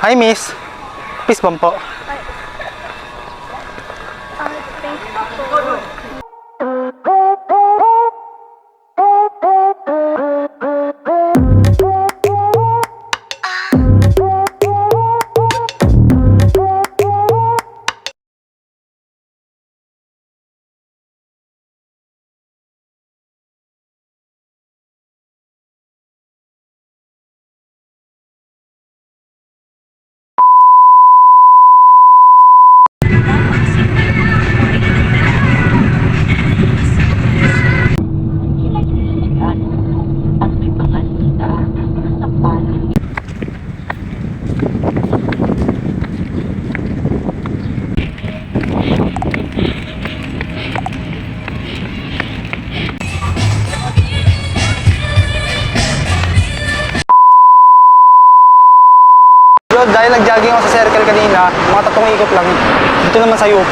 Hi, miss. Peace bomb po. Thank you po. Dahil nag-jogging ako sa circle kanina, mga 3 ikot lang. Dito naman sa UP.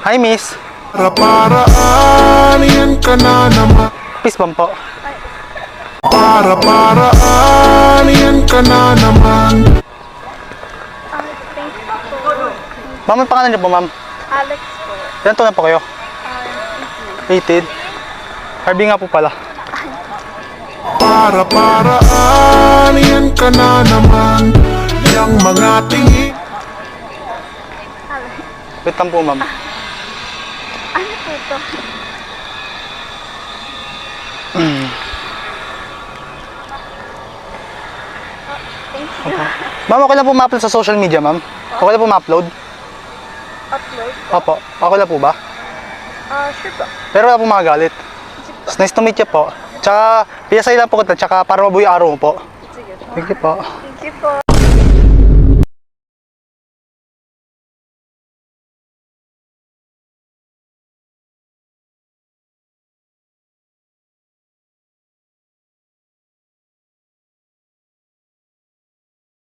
Hi, miss. Para-paraan, yan ka na naman. Peace bomb po. Para-paraan, yan ka na naman. Thank you po. Ma'am, ang pangalan niyo po, ma'am? Alex po. Ilan taon na po kayo? 18. Harvey nga po pala. Para-paraan, yan ka na naman. Yang mga tingin. Wait lang po, ma'am. Ano po ito? Thank you. Ma'am, okay lang po ma-upload sa social media, ma'am? Okay lang po ma-upload? Upload? Opo. Okay lang po ba? Sure po. Pero wala po magagalit. It's nice to meet you po. Tsaka, PSI lang po kita, tsaka para mabuhay araw mo po. Sige po. Thank you po. Thank you po.